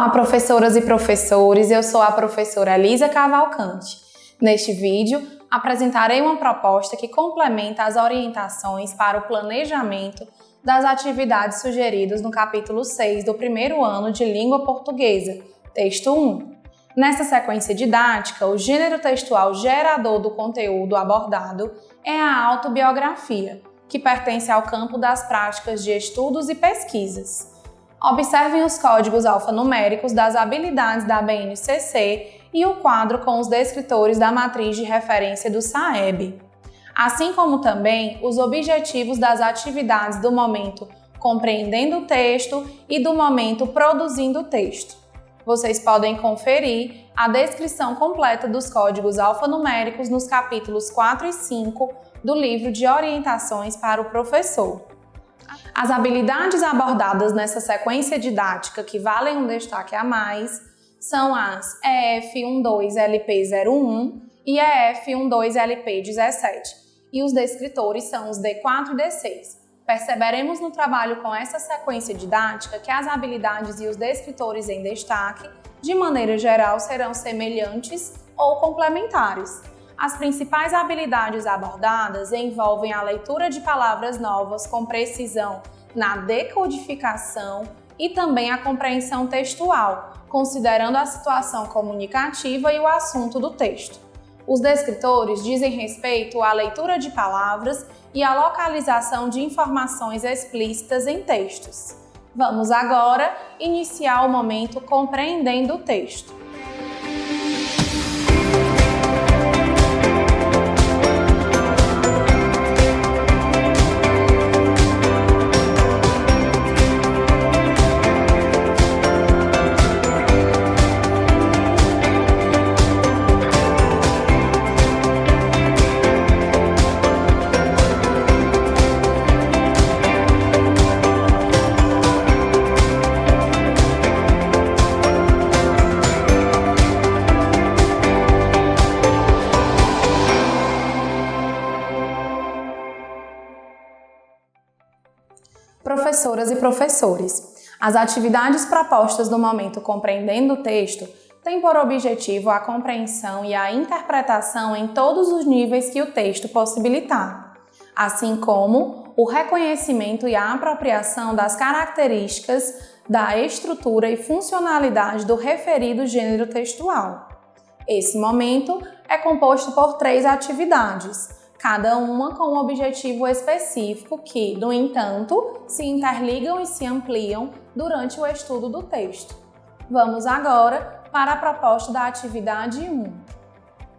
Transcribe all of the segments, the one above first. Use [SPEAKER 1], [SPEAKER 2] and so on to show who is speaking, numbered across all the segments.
[SPEAKER 1] Olá, professoras e professores, eu sou a professora Elisa Cavalcante. Neste vídeo, apresentarei uma proposta que complementa as orientações para o planejamento das atividades sugeridas no capítulo 6 do primeiro ano de Língua Portuguesa, texto 1. Nesta sequência didática, o gênero textual gerador do conteúdo abordado é a autobiografia, que pertence ao campo das práticas de estudos e pesquisas. Observem os códigos alfanuméricos das habilidades da BNCC e o quadro com os descritores da matriz de referência do SAEB, assim como também os objetivos das atividades do momento compreendendo o texto e do momento produzindo o texto. Vocês podem conferir a descrição completa dos códigos alfanuméricos nos capítulos 4 e 5 do livro de orientações para o professor. As habilidades abordadas nessa sequência didática que valem um destaque a mais são as EF12LP01 e EF12LP17, e os descritores são os D4 e D6. Perceberemos no trabalho com essa sequência didática que as habilidades e os descritores em destaque, de maneira geral, serão semelhantes ou complementares. As principais habilidades abordadas envolvem a leitura de palavras novas com precisão na decodificação e também a compreensão textual, considerando a situação comunicativa e o assunto do texto. Os descritores dizem respeito à leitura de palavras e à localização de informações explícitas em textos. Vamos agora iniciar o momento compreendendo o texto. Professoras e professores, as atividades propostas no momento compreendendo o texto têm por objetivo a compreensão e a interpretação em todos os níveis que o texto possibilitar, assim como o reconhecimento e a apropriação das características da estrutura e funcionalidade do referido gênero textual. Esse momento é composto por 3 atividades, cada uma com um objetivo específico que, no entanto, se interligam e se ampliam durante o estudo do texto. Vamos agora para a proposta da atividade 1.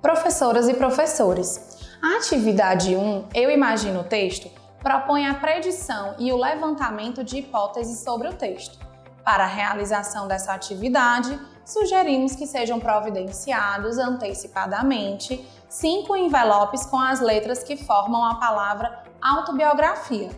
[SPEAKER 1] Professoras e professores, a atividade 1, Eu Imagino o Texto, propõe a predição e o levantamento de hipóteses sobre o texto. Para a realização dessa atividade, sugerimos que sejam providenciados antecipadamente 5 envelopes com as letras que formam a palavra autobiografia.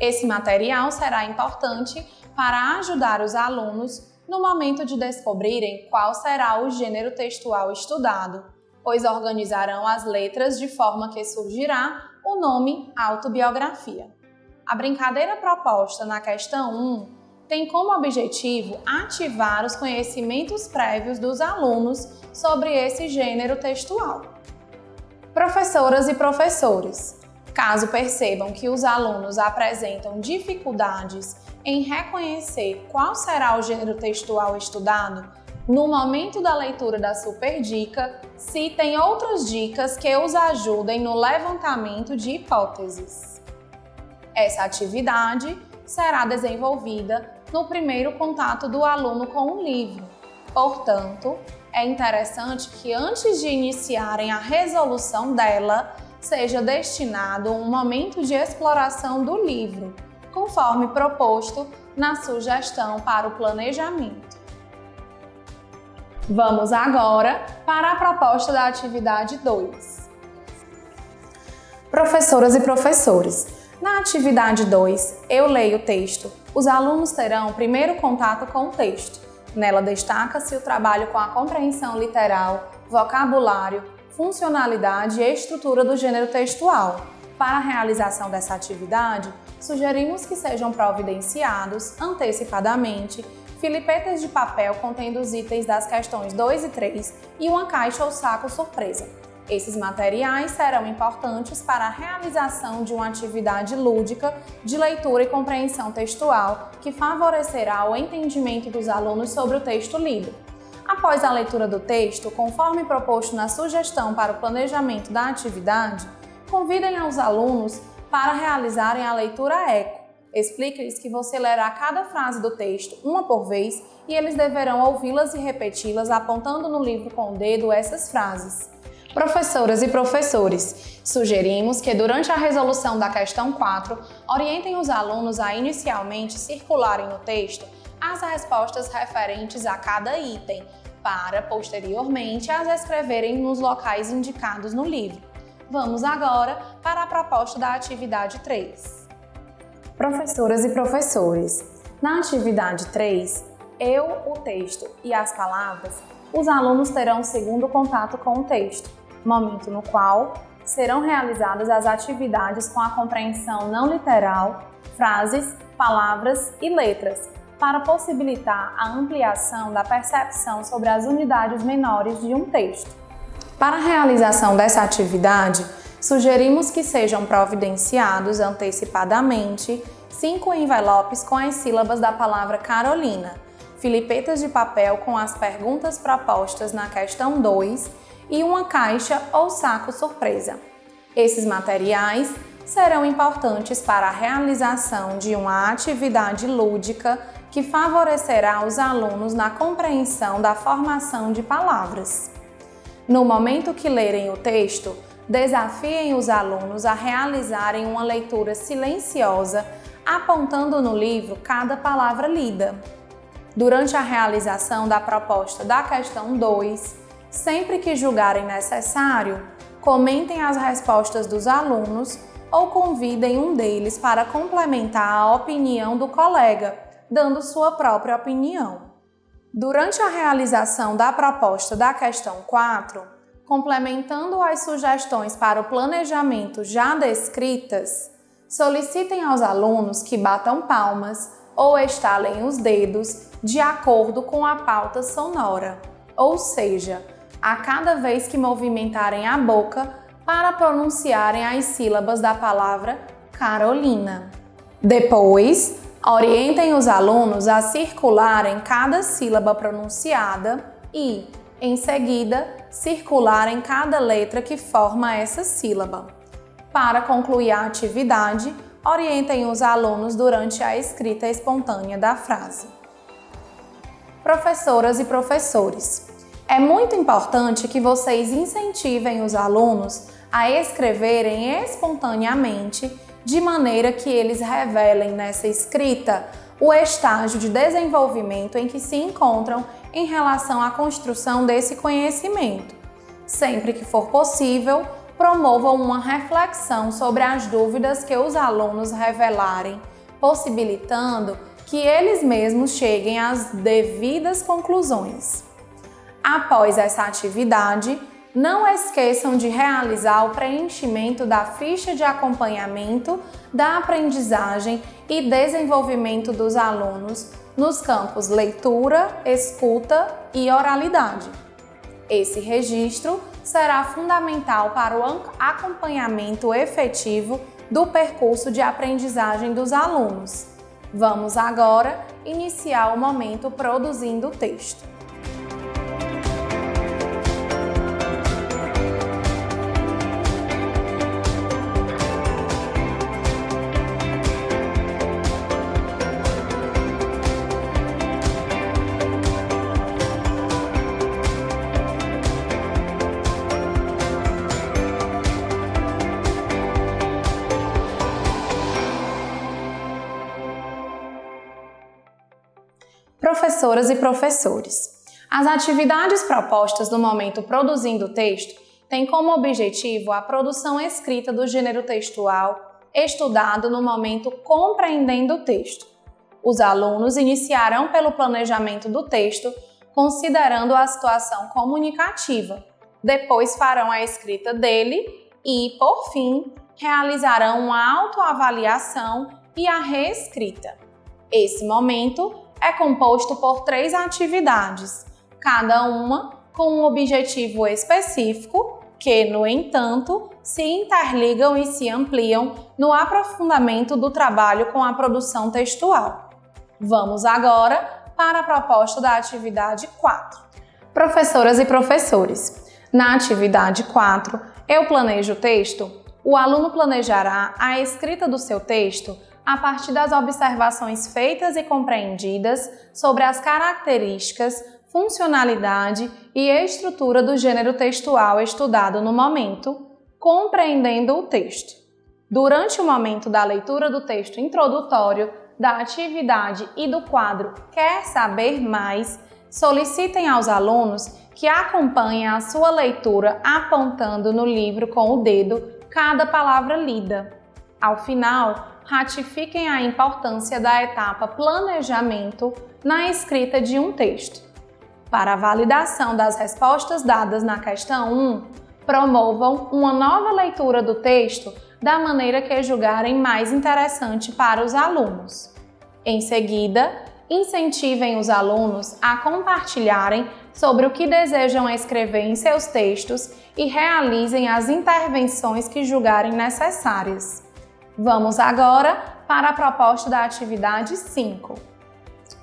[SPEAKER 1] Esse material será importante para ajudar os alunos no momento de descobrirem qual será o gênero textual estudado, pois organizarão as letras de forma que surgirá o nome autobiografia. A brincadeira proposta na questão 1 tem como objetivo ativar os conhecimentos prévios dos alunos sobre esse gênero textual. Professoras e professores, caso percebam que os alunos apresentam dificuldades em reconhecer qual será o gênero textual estudado, no momento da leitura da superdica, citem outras dicas que os ajudem no levantamento de hipóteses. Essa atividade será desenvolvida no primeiro contato do aluno com o livro. Portanto, é interessante que antes de iniciarem a resolução dela, seja destinado um momento de exploração do livro, conforme proposto na sugestão para o planejamento. Vamos agora para a proposta da atividade 2. Professoras e professores, na atividade 2, Eu Leio o Texto, os alunos terão o primeiro contato com o texto. Nela destaca-se o trabalho com a compreensão literal, vocabulário, funcionalidade e estrutura do gênero textual. Para a realização dessa atividade, sugerimos que sejam providenciados, antecipadamente, filipetas de papel contendo os itens das questões 2 e 3 e uma caixa ou saco surpresa. Esses materiais serão importantes para a realização de uma atividade lúdica de leitura e compreensão textual que favorecerá o entendimento dos alunos sobre o texto lido. Após a leitura do texto, conforme proposto na sugestão para o planejamento da atividade, convidem aos alunos para realizarem a leitura eco. Explique-lhes que você lerá cada frase do texto uma por vez e eles deverão ouvi-las e repeti-las apontando no livro com o dedo essas frases. Professoras e professores, sugerimos que durante a resolução da questão 4, orientem os alunos a inicialmente circularem no texto as respostas referentes a cada item, para, posteriormente, as escreverem nos locais indicados no livro. Vamos agora para a proposta da atividade 3. Professoras e professores, na atividade 3, o texto e as palavras, os alunos terão um segundo contato com o texto, momento no qual serão realizadas as atividades com a compreensão não literal, frases, palavras e letras, para possibilitar a ampliação da percepção sobre as unidades menores de um texto. Para a realização dessa atividade, sugerimos que sejam providenciados antecipadamente 5 envelopes com as sílabas da palavra Carolina, filipetas de papel com as perguntas propostas na questão 2 e uma caixa ou saco surpresa. Esses materiais serão importantes para a realização de uma atividade lúdica que favorecerá os alunos na compreensão da formação de palavras. No momento que lerem o texto, desafiem os alunos a realizarem uma leitura silenciosa, apontando no livro cada palavra lida. Durante a realização da proposta da questão 2, sempre que julgarem necessário, comentem as respostas dos alunos ou convidem um deles para complementar a opinião do colega, dando sua própria opinião. Durante a realização da proposta da questão 4, complementando as sugestões para o planejamento já descritas, solicitem aos alunos que batam palmas ou estalem os dedos de acordo com a pauta sonora, ou seja, a cada vez que movimentarem a boca para pronunciarem as sílabas da palavra Carolina. Depois, orientem os alunos a circularem cada sílaba pronunciada e, em seguida, circularem cada letra que forma essa sílaba. Para concluir a atividade, orientem os alunos durante a escrita espontânea da frase. Professoras e professores, é muito importante que vocês incentivem os alunos a escreverem espontaneamente, de maneira que eles revelem nessa escrita o estágio de desenvolvimento em que se encontram em relação à construção desse conhecimento. Sempre que for possível, promovam uma reflexão sobre as dúvidas que os alunos revelarem, possibilitando que eles mesmos cheguem às devidas conclusões. Após essa atividade, não esqueçam de realizar o preenchimento da ficha de acompanhamento da aprendizagem e desenvolvimento dos alunos nos campos leitura, escuta e oralidade. Esse registro será fundamental para o acompanhamento efetivo do percurso de aprendizagem dos alunos. Vamos agora iniciar o momento produzindo o texto. Professoras e professores, as atividades propostas no momento produzindo o texto têm como objetivo a produção escrita do gênero textual estudado no momento compreendendo o texto. Os alunos iniciarão pelo planejamento do texto, considerando a situação comunicativa. Depois farão a escrita dele e, por fim, realizarão uma autoavaliação e a reescrita. Esse momento é composto por 3 atividades, cada uma com um objetivo específico que, no entanto, se interligam e se ampliam no aprofundamento do trabalho com a produção textual. Vamos agora para a proposta da atividade 4. Professoras e professores, na atividade 4, eu planejo o texto. O aluno planejará a escrita do seu texto a partir das observações feitas e compreendidas sobre as características, funcionalidade e estrutura do gênero textual estudado no momento, compreendendo o texto. Durante o momento da leitura do texto introdutório, da atividade e do quadro Quer Saber Mais, solicitem aos alunos que acompanhem a sua leitura apontando no livro com o dedo cada palavra lida. Ao final, ratifiquem a importância da etapa planejamento na escrita de um texto. Para a validação das respostas dadas na questão 1, promovam uma nova leitura do texto da maneira que julgarem mais interessante para os alunos. Em seguida, incentivem os alunos a compartilharem sobre o que desejam escrever em seus textos e realizem as intervenções que julgarem necessárias. Vamos agora para a proposta da atividade 5.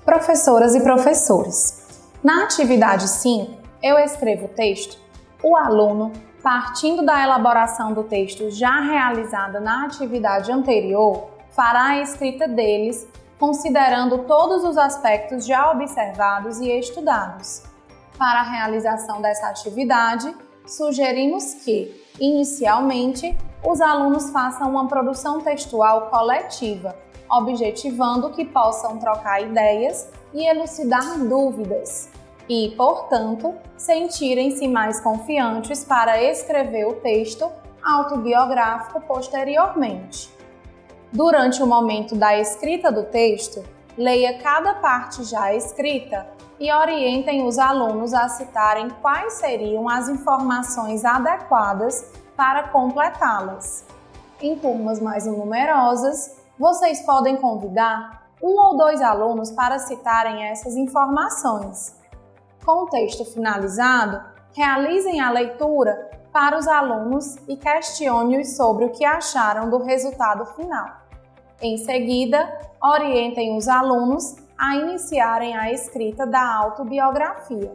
[SPEAKER 1] Professoras e professores, na atividade 5, eu escrevo o texto. O aluno, partindo da elaboração do texto já realizada na atividade anterior, fará a escrita deles, considerando todos os aspectos já observados e estudados. Para a realização dessa atividade, sugerimos que, inicialmente, os alunos façam uma produção textual coletiva, objetivando que possam trocar ideias e elucidar dúvidas e, portanto, sentirem-se mais confiantes para escrever o texto autobiográfico posteriormente. Durante o momento da escrita do texto, leia cada parte já escrita e orientem os alunos a citarem quais seriam as informações adequadas para completá-las. Em turmas mais numerosas, vocês podem convidar 1 ou 2 alunos para citarem essas informações. Com o texto finalizado, realizem a leitura para os alunos e questione-os sobre o que acharam do resultado final. Em seguida, orientem os alunos a iniciarem a escrita da autobiografia.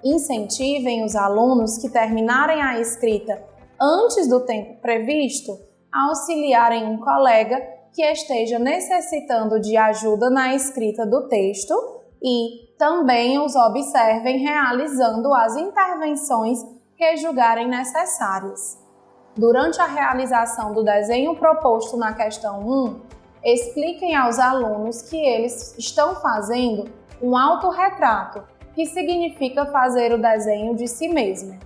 [SPEAKER 1] Incentivem os alunos que terminarem a escrita antes do tempo previsto a auxiliarem um colega que esteja necessitando de ajuda na escrita do texto e também os observem realizando as intervenções que julgarem necessárias. Durante a realização do desenho proposto na questão 1, expliquem aos alunos que eles estão fazendo um autorretrato, que significa fazer o desenho de si mesmo.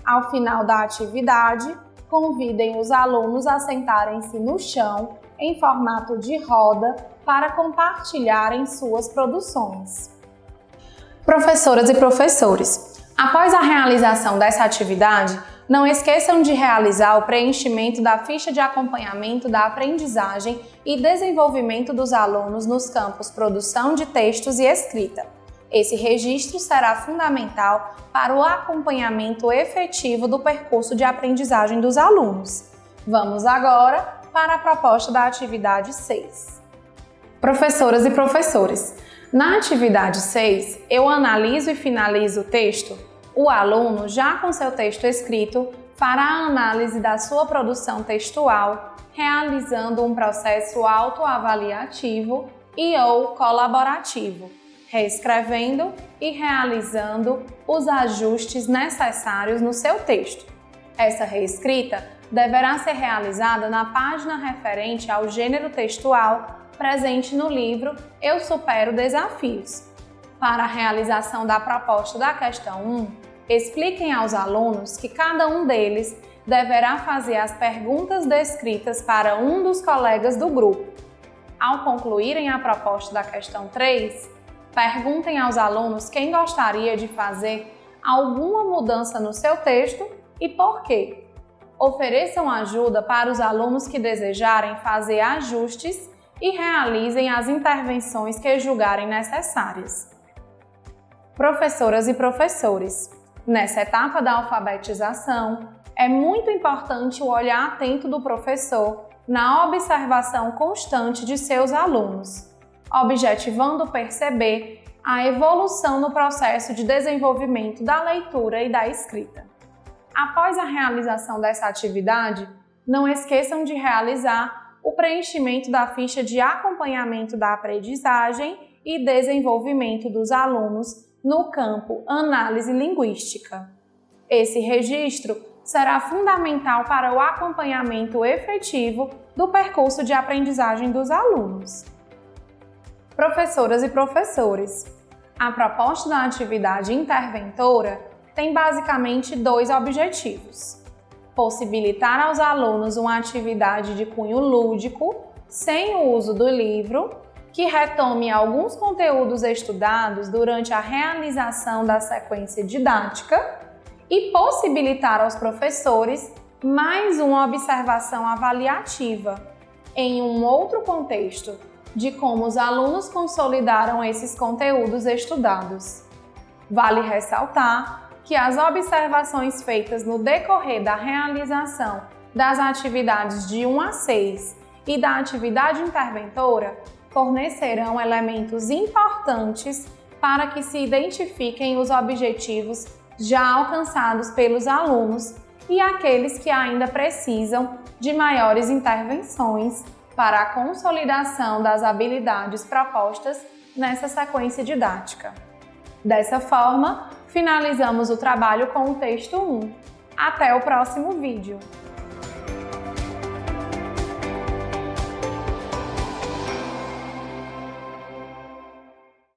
[SPEAKER 1] Ao final da atividade, convidem os alunos a sentarem-se no chão em formato de roda para compartilharem suas produções. Professoras e professores, após a realização dessa atividade, não esqueçam de realizar o preenchimento da ficha de acompanhamento da aprendizagem e desenvolvimento dos alunos nos campos produção de textos e escrita. Esse registro será fundamental para o acompanhamento efetivo do percurso de aprendizagem dos alunos. Vamos agora para a proposta da atividade 6. Professoras e professores, na atividade 6, eu analiso e finalizo o texto. O aluno, já com seu texto escrito, fará a análise da sua produção textual, realizando um processo autoavaliativo e ou colaborativo, reescrevendo e realizando os ajustes necessários no seu texto. Essa reescrita deverá ser realizada na página referente ao gênero textual presente no livro Eu Supero Desafios. Para a realização da proposta da questão 1, expliquem aos alunos que cada um deles deverá fazer as perguntas descritas para um dos colegas do grupo. Ao concluírem a proposta da questão 3, perguntem aos alunos quem gostaria de fazer alguma mudança no seu texto e por quê. Ofereçam ajuda para os alunos que desejarem fazer ajustes e realizem as intervenções que julgarem necessárias. Professoras e professores, nessa etapa da alfabetização, é muito importante o olhar atento do professor na observação constante de seus alunos, objetivando perceber a evolução no processo de desenvolvimento da leitura e da escrita. Após a realização dessa atividade, não esqueçam de realizar o preenchimento da ficha de acompanhamento da aprendizagem e desenvolvimento dos alunos no campo Análise Linguística. Esse registro será fundamental para o acompanhamento efetivo do percurso de aprendizagem dos alunos. Professoras e professores, a proposta da atividade interventora tem basicamente 2 objetivos: possibilitar aos alunos uma atividade de cunho lúdico, sem o uso do livro, que retome alguns conteúdos estudados durante a realização da sequência didática, e possibilitar aos professores mais uma observação avaliativa, em um outro contexto, de como os alunos consolidaram esses conteúdos estudados. Vale ressaltar que as observações feitas no decorrer da realização das atividades de 1 a 6 e da atividade interventora fornecerão elementos importantes para que se identifiquem os objetivos já alcançados pelos alunos e aqueles que ainda precisam de maiores intervenções para a consolidação das habilidades propostas nessa sequência didática. Dessa forma, finalizamos o trabalho com o texto 1. Até o próximo vídeo!